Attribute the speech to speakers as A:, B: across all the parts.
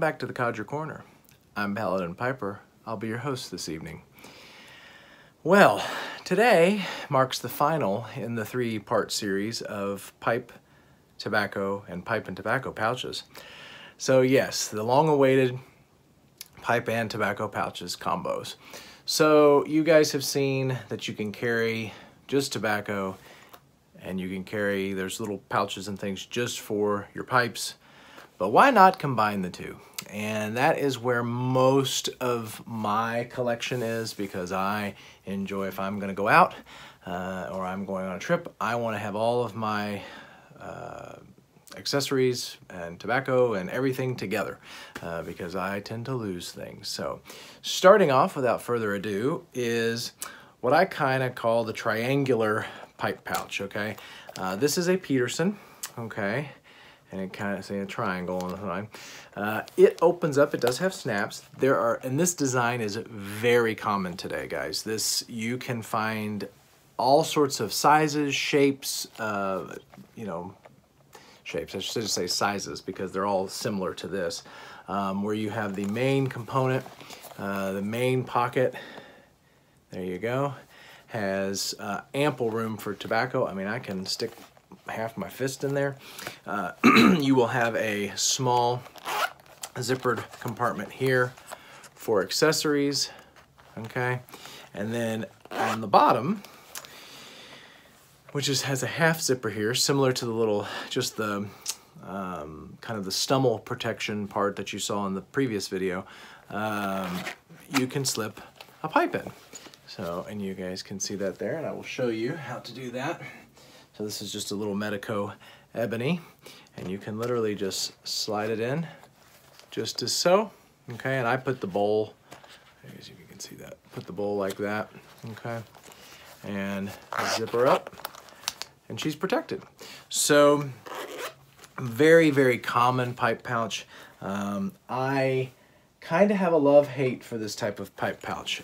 A: Welcome back to the Codger Corner. I'm Paladin Piper. I'll be your host this evening. Well, today marks the final in the three-part series of pipe, tobacco, and pipe and tobacco pouches. So yes, the long-awaited pipe and tobacco pouches combos. So you guys have seen that you can carry just tobacco, and you can carry, there's little pouches and things just for your pipes. But why not combine the two? And that is where most of my collection is, because I enjoy, if I'm gonna go out or I'm going on a trip, I wanna have all of my accessories and tobacco and everything together because I tend to lose things. So starting off, without further ado, is what I kind of call the triangular pipe pouch, okay? This is a Peterson, okay? And it kind of say a triangle on the side. It opens up, it does have snaps. And this design is very common today, guys. This, you can find all sorts of sizes, shapes, shapes, I should say sizes, because they're all similar to this, where you have the main component, the main pocket, there you go, has ample room for tobacco. I mean, I can stick half my fist in there. You will have a small zippered compartment here for accessories, okay? And then on the bottom, which has a half zipper here, similar to the little, just the kind of the stummel protection part that you saw in the previous video, you can slip a pipe in. So, and you guys can see that there, and I will show you how to do that. So this is just a little Medico ebony, and you can literally just slide it in, just as so, okay? And I put the bowl, as you can see that, put the bowl like that, okay? And zip her up, and she's protected. So, very, very common pipe pouch. I kind of have a love-hate for this type of pipe pouch.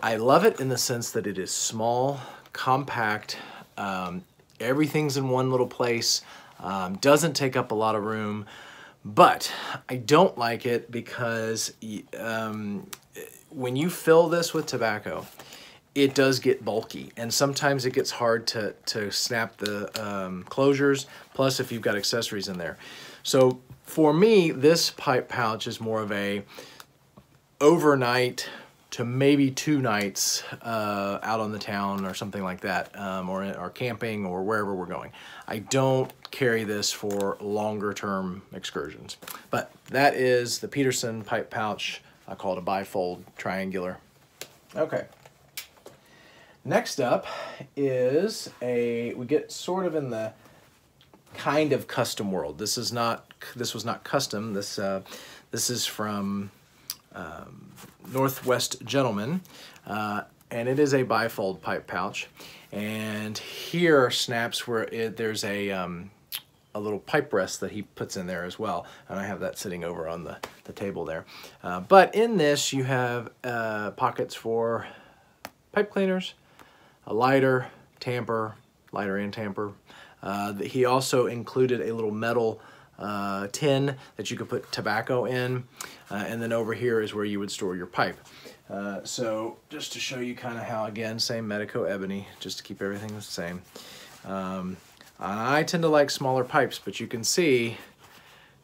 A: I love it in the sense that it is small, compact, everything's in one little place, doesn't take up a lot of room, but I don't like it because when you fill this with tobacco, it does get bulky, and sometimes it gets hard to snap the closures, plus if you've got accessories in there. So for me, this pipe pouch is more of a overnight to maybe 2 nights out on the town or something like that, or camping or wherever we're going. I don't carry this for longer term excursions. But that is the Peterson pipe pouch. I call it a bifold triangular. Okay. Next up is we get sort of in the kind of custom world. This was not custom. This is from Northwest Gentleman, and it is a bifold pipe pouch. And here are snaps where there's a little pipe rest that he puts in there as well, and I have that sitting over on the table there. But in this you have pockets for pipe cleaners, a lighter, lighter and tamper. He also included a little metal tin that you could put tobacco in, and then over here is where you would store your pipe. So just to show you kind of how, again, same Medico ebony, just to keep everything the same. I tend to like smaller pipes, but you can see,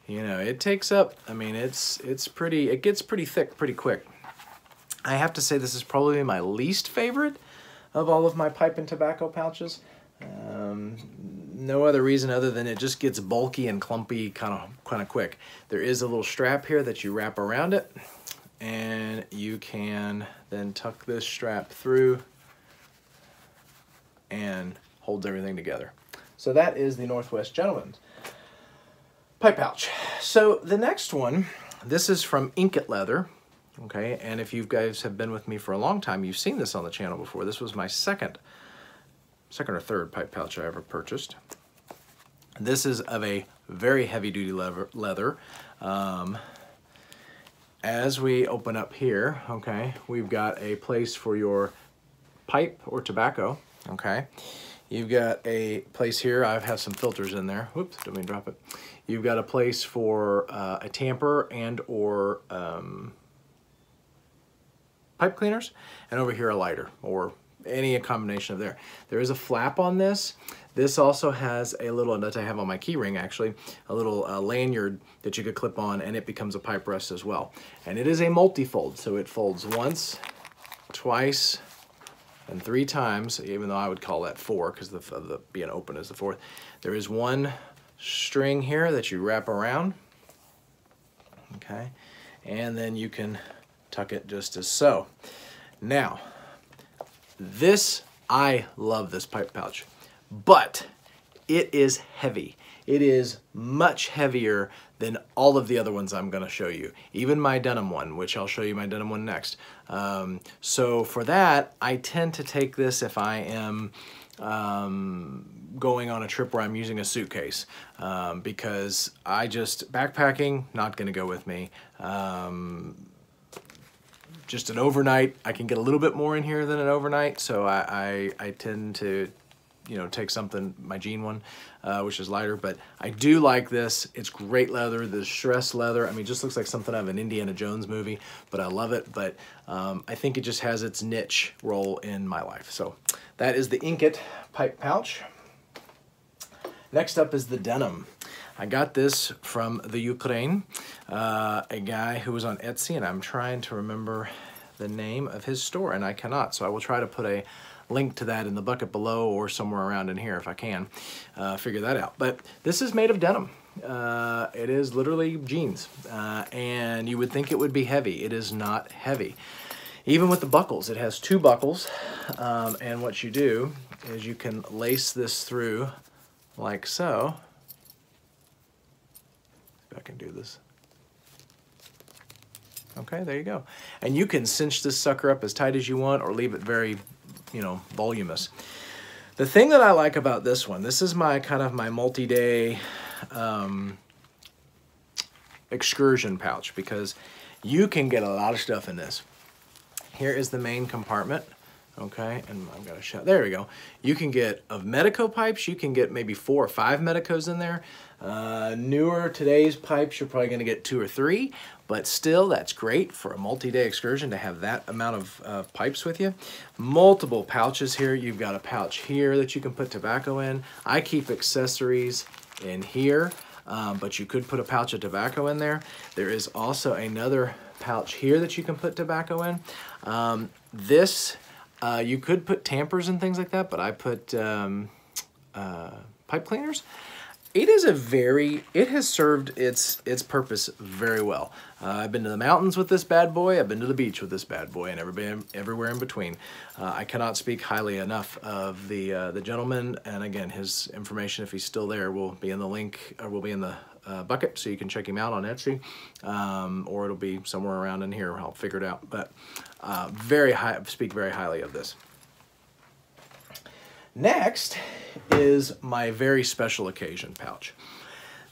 A: you know, it takes up, I mean, it gets pretty thick pretty quick. I have to say this is probably my least favorite of all of my pipe and tobacco pouches. No other reason other than it just gets bulky and clumpy kind of quick. There is a little strap here that you wrap around it, and you can then tuck this strap through and holds everything together. So that is the Northwest Gentleman's pipe pouch. So the next one, this is from INKIT Leather. Okay, and if you guys have been with me for a long time, you've seen this on the channel before. This was my second or third pipe pouch I ever purchased. This is of a very heavy-duty leather. As we open up here, okay, we've got a place for your pipe or tobacco, okay. You've got a place here. I have some filters in there. Whoops, didn't mean to drop it. You've got a place for a tamper and or pipe cleaners, and over here a lighter or any combination of there. There is a flap on this. This also has a little, that I have on my key ring actually, a little lanyard that you could clip on, and it becomes a pipe rest as well. And it is a multi-fold, so it folds once, twice, and 3 times, even though I would call that 4 because the being open is the 4th. There is one string here that you wrap around, okay, and then you can tuck it just as so. Now, I love this pipe pouch, but it is heavy. It is much heavier than all of the other ones I'm gonna show you. Even my denim one, which I'll show you my denim one next. So for that, I tend to take this if I am going on a trip where I'm using a suitcase, because backpacking, not gonna go with me. Just an overnight, I can get a little bit more in here than an overnight, so I tend to, you know, take something, my jean one, which is lighter, but I do like this. It's great leather, the distressed leather. I mean, it just looks like something out of an Indiana Jones movie, but I love it. But I think it just has its niche role in my life. So that is the INKIT pipe pouch. Next up is the denim. I got this from the Ukraine, a guy who was on Etsy, and I'm trying to remember the name of his store, and I cannot, so I will try to put a link to that in the bucket below or somewhere around in here if I can figure that out. But this is made of denim. It is literally jeans, and you would think it would be heavy. It is not heavy. Even with the buckles, it has 2 buckles, and what you do is you can lace this through like so. If I can do this. Okay, there you go. And you can cinch this sucker up as tight as you want or leave it very, you know, voluminous. The thing that I like about this one, this is my kind of my multi-day excursion pouch, because you can get a lot of stuff in this. Here is the main compartment. Okay, and I've got a shot. There we go. You can get of Medico pipes. You can get maybe 4 or 5 Medicos in there. Newer today's pipes, you're probably going to get 2 or 3, but still, that's great for a multi-day excursion to have that amount of pipes with you. Multiple pouches here. You've got a pouch here that you can put tobacco in. I keep accessories in here, but you could put a pouch of tobacco in there. There is also another pouch here that you can put tobacco in. You could put tampers and things like that, but I put pipe cleaners. It has served its purpose very well. I've been to the mountains with this bad boy, I've been to the beach with this bad boy, and everywhere in between. I cannot speak highly enough of the gentleman, and again, his information, if he's still there, will be in the link, or will be in the bucket, so you can check him out on Etsy, or it'll be somewhere around in here. I'll figure it out, but speak very highly of this. Next is my very special occasion pouch.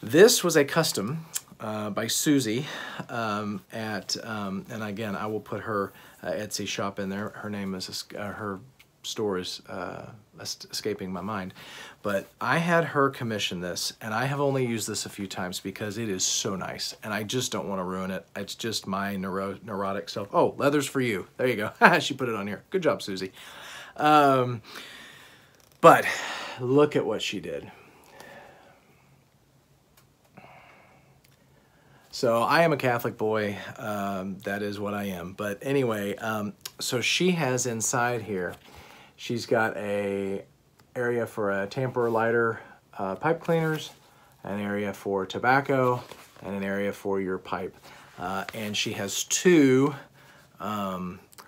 A: This was a custom by Susie and again, I will put her Etsy shop in there. Her name is, her store is escaping my mind, but I had her commission this, and I have only used this a few times because it is so nice, and I just don't want to ruin it. It's just my neurotic self. Oh, leather's for you. There you go. She put it on here. Good job, Susie. But look at what she did. So I am a Catholic boy, that is what I am. But anyway, so she has inside here, she's got a area for a tamper, lighter, pipe cleaners, an area for tobacco, and an area for your pipe. And she has 2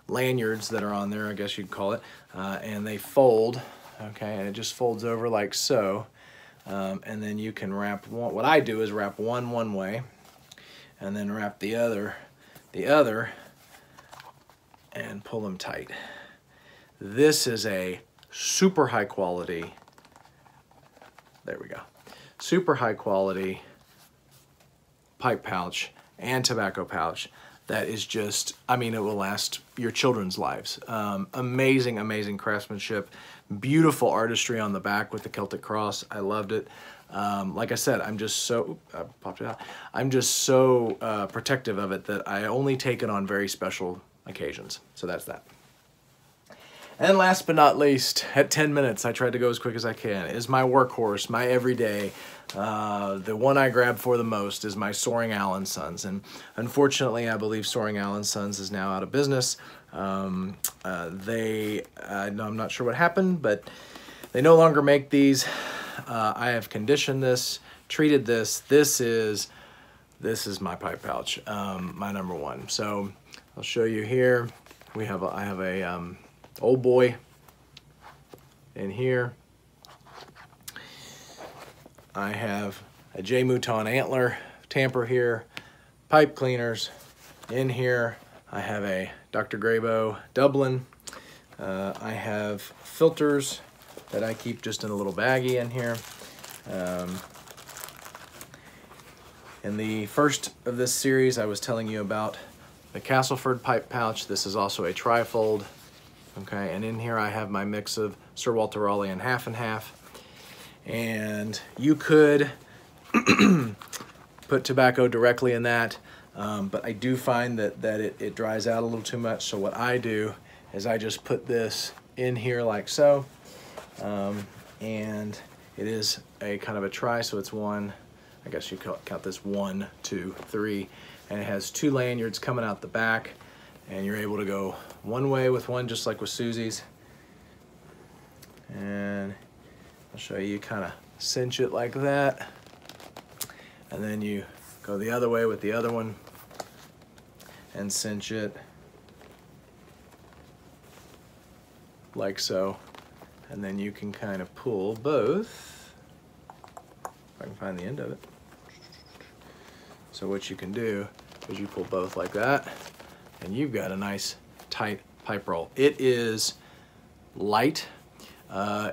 A: lanyards that are on there, I guess you'd call it, and they fold. Okay, and it just folds over like so, and then you can wrap one. What I do is wrap one way, and then wrap the other, and pull them tight. This is a super high quality, there we go, super high quality pipe pouch and tobacco pouch that is just, I mean, it will last your children's lives. Amazing, amazing craftsmanship, beautiful artistry on the back with the Celtic cross. I loved it. Like I said, I'm just so, popped it out. I'm just so protective of it that I only take it on very special occasions. So that's that. And last but not least, at 10 minutes, I tried to go as quick as I can, is my workhorse, my everyday. The one I grab for the most is my Soaring Allen Sons. And unfortunately, I believe Soaring Allen Sons is now out of business. I'm not sure what happened, but they no longer make these. I have conditioned this, treated this. This is my pipe pouch, my number one. So I'll show you here. I have a old boy in here. I have a J. Mouton antler tamper here, pipe cleaners in here. I have a Dr. Graybo Dublin. I have filters that I keep just in a little baggie in here. In the first of this series, I was telling you about the Castleford pipe pouch. This is also a trifold. Okay, and in here I have my mix of Sir Walter Raleigh and half. And you could put tobacco directly in that, but I do find that it dries out a little too much. So what I do is I just put this in here like so, and it is a kind of a tri, so it's one, I guess you count this 1, 2, 3, and it has 2 lanyards coming out the back, and you're able to go one way with one, just like with Susie's. And I'll show you, kind of cinch it like that, and then you go the other way with the other one and cinch it like so, and then you can kind of pull both, if I can find the end of it. So what you can do is you pull both like that, and you've got a nice tight pipe roll. It is light.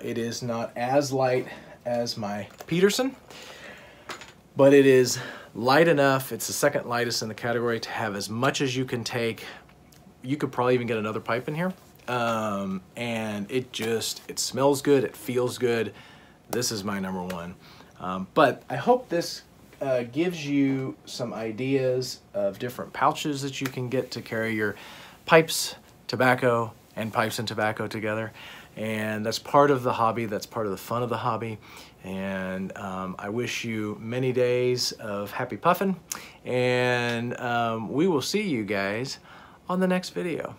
A: It is not as light as my Peterson, but it is light enough. It's the second lightest in the category to have as much as you can take. You could probably even get another pipe in here. And it smells good, it feels good. This is my number one. But I hope this gives you some ideas of different pouches that you can get to carry your pipes, tobacco, and pipes and tobacco together. And that's part of the hobby, that's part of the fun of the hobby. And I wish you many days of happy puffing, and we will see you guys on the next video.